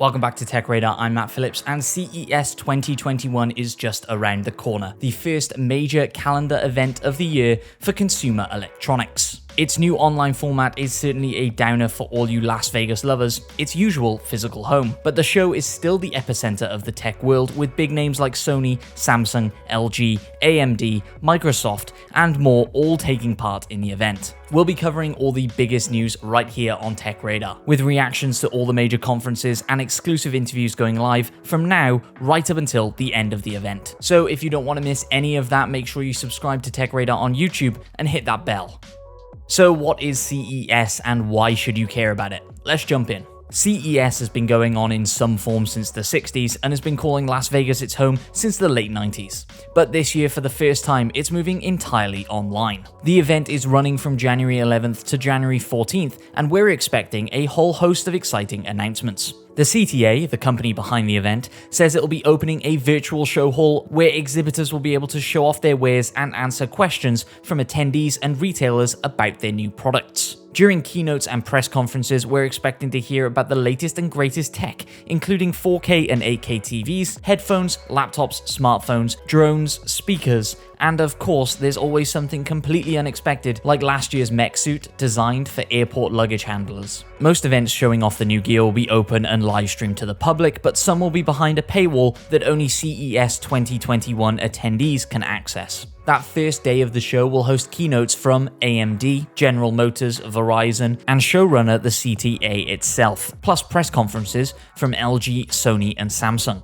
Welcome back to Tech Radar, I'm Matt Phillips, and CES 2021 is just around the corner, the first major calendar event of the year for consumer electronics. Its new online format is certainly a downer for all you Las Vegas lovers, its usual physical home, but the show is still the epicenter of the tech world with big names like Sony, Samsung, LG, AMD, Microsoft, and more all taking part in the event. We'll be covering all the biggest news right here on Tech Radar, with reactions to all the major conferences and exclusive interviews going live from now right up until the end of the event. So if you don't want to miss any of that, make sure you subscribe to Tech Radar on YouTube and hit that bell. So what is CES and why should you care about it? Let's jump in. CES has been going on in some form since the 60s and has been calling Las Vegas its home since the late 90s. But this year, for the first time, it's moving entirely online. The event is running from January 11th to January 14th, and we're expecting a whole host of exciting announcements. The CTA, the company behind the event, says it will be opening a virtual show hall where exhibitors will be able to show off their wares and answer questions from attendees and retailers about their new products. During keynotes and press conferences, we're expecting to hear about the latest and greatest tech, including 4K and 8K TVs, headphones, laptops, smartphones, drones, speakers, and of course, there's always something completely unexpected, like last year's mech suit designed for airport luggage handlers. Most events showing off the new gear will be open and live streamed to the public, but some will be behind a paywall that only CES 2021 attendees can access. That first day of the show will host keynotes from AMD, General Motors, Verizon, and showrunner the CTA itself, plus press conferences from LG, Sony, and Samsung.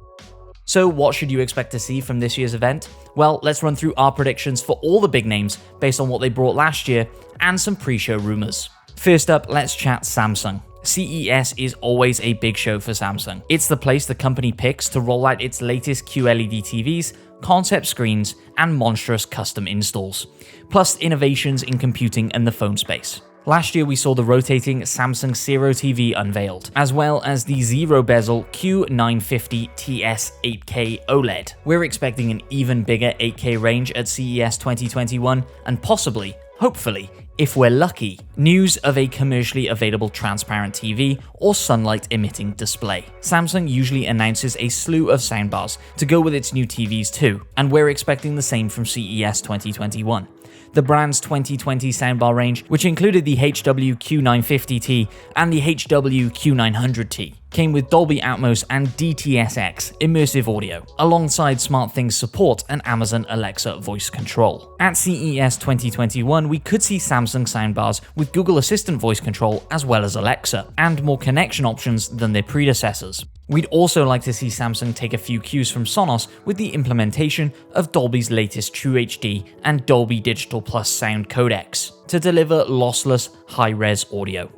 So what should you expect to see from this year's event? Well, let's run through our predictions for all the big names based on what they brought last year and some pre-show rumors. First up, let's chat Samsung. CES is always a big show for Samsung. It's the place the company picks to roll out its latest QLED TVs, concept screens, and monstrous custom installs, plus innovations in computing and the phone space. Last year we saw the rotating Samsung Zero TV unveiled, as well as the zero bezel Q950 TS 8K OLED. We're expecting an even bigger 8K range at CES 2021, and possibly, hopefully, if we're lucky, news of a commercially available transparent TV or sunlight-emitting display. Samsung usually announces a slew of soundbars to go with its new TVs too, and we're expecting the same from CES 2021. The brand's 2020 soundbar range, which included the HW Q950T and the HW Q900T, came with Dolby Atmos and DTS:X immersive audio, alongside SmartThings support and Amazon Alexa voice control. At CES 2021, we could see Samsung soundbars with Google Assistant voice control as well as Alexa, and more connection options than their predecessors. We'd also like to see Samsung take a few cues from Sonos with the implementation of Dolby's latest True HD and Dolby Digital Plus sound codecs to deliver lossless, high-res audio.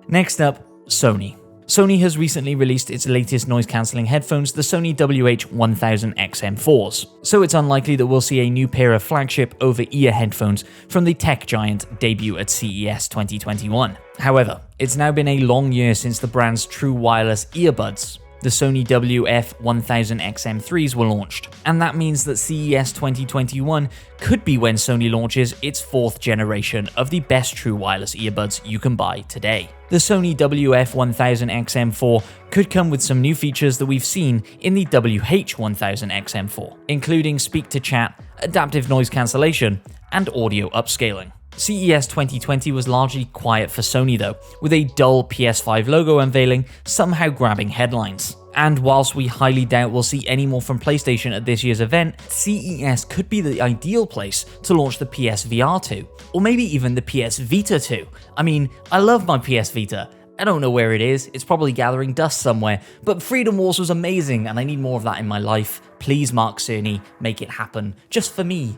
Next up, Sony. Sony has recently released its latest noise-cancelling headphones, the Sony WH-1000XM4s, so it's unlikely that we'll see a new pair of flagship over-ear headphones from the tech giant debut at CES 2021. However, it's now been a long year since the brand's true wireless earbuds, the Sony WF-1000XM3s, were launched, and that means that CES 2021 could be when Sony launches its fourth generation of the best true wireless earbuds you can buy today. The Sony WF-1000XM4 could come with some new features that we've seen in the WH-1000XM4, including speak-to-chat, adaptive noise cancellation, and audio upscaling. CES 2020 was largely quiet for Sony though, with a dull PS5 logo unveiling somehow grabbing headlines. And whilst we highly doubt we'll see any more from PlayStation at this year's event, CES could be the ideal place to launch the PSVR 2, or maybe even the PS Vita 2. I mean, I love my PS Vita. I don't know where it is, it's probably gathering dust somewhere, but Freedom Wars was amazing and I need more of that in my life. Please, Mark Cerny, make it happen, just for me.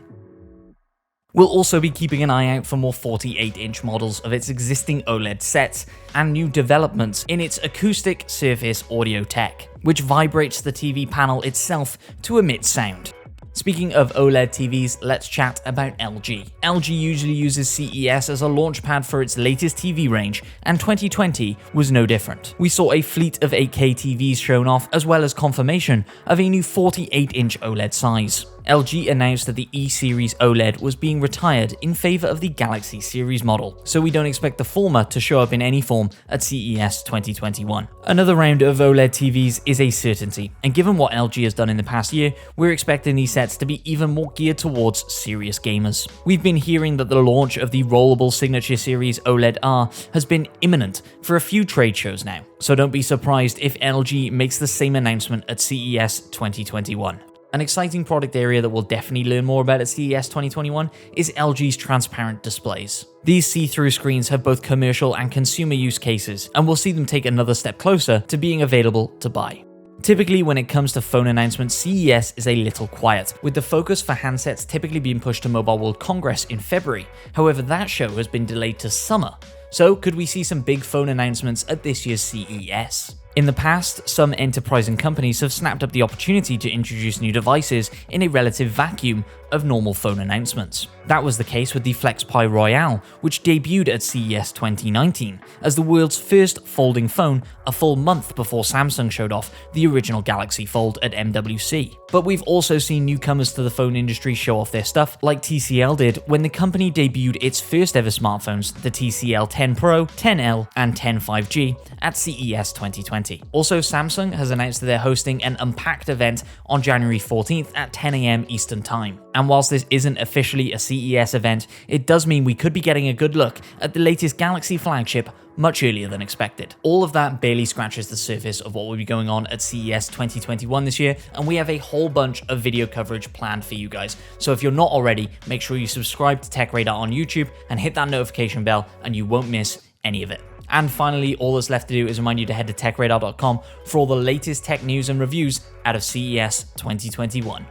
We'll also be keeping an eye out for more 48-inch models of its existing OLED sets and new developments in its acoustic surface audio tech, which vibrates the TV panel itself to emit sound. Speaking of OLED TVs, let's chat about LG. LG usually uses CES as a launchpad for its latest TV range, and 2020 was no different. We saw a fleet of 8K TVs shown off, as well as confirmation of a new 48-inch OLED size. LG announced that the E-Series OLED was being retired in favor of the Galaxy Series model, so we don't expect the former to show up in any form at CES 2021. Another round of OLED TVs is a certainty, and given what LG has done in the past year, we're expecting these sets to be even more geared towards serious gamers. We've been hearing that the launch of the rollable Signature Series OLED R has been imminent for a few trade shows now, so don't be surprised if LG makes the same announcement at CES 2021. An exciting product area that we'll definitely learn more about at CES 2021 is LG's transparent displays. These see-through screens have both commercial and consumer use cases, and we'll see them take another step closer to being available to buy. Typically, when it comes to phone announcements, CES is a little quiet, with the focus for handsets typically being pushed to Mobile World Congress in February. However, that show has been delayed to summer. So could we see some big phone announcements at this year's CES? In the past, some enterprising companies have snapped up the opportunity to introduce new devices in a relative vacuum of normal phone announcements. That was the case with the FlexPi Royale, which debuted at CES 2019 as the world's first folding phone a full month before Samsung showed off the original Galaxy Fold at MWC. But we've also seen newcomers to the phone industry show off their stuff, like TCL did when the company debuted its first ever smartphones, the TCL 10 Pro, 10L, and 10 5G, at CES 2020. Also, Samsung has announced that they're hosting an Unpacked event on January 14th at 10 AM Eastern Time. And whilst this isn't officially a CES event, it does mean we could be getting a good look at the latest Galaxy flagship much earlier than expected. All of that barely scratches the surface of what will be going on at CES 2021 this year, and we have a whole bunch of video coverage planned for you guys. So if you're not already, make sure you subscribe to Tech Radar on YouTube and hit that notification bell, and you won't miss any of it. And finally, all that's left to do is remind you to head to techradar.com for all the latest tech news and reviews out of CES 2021.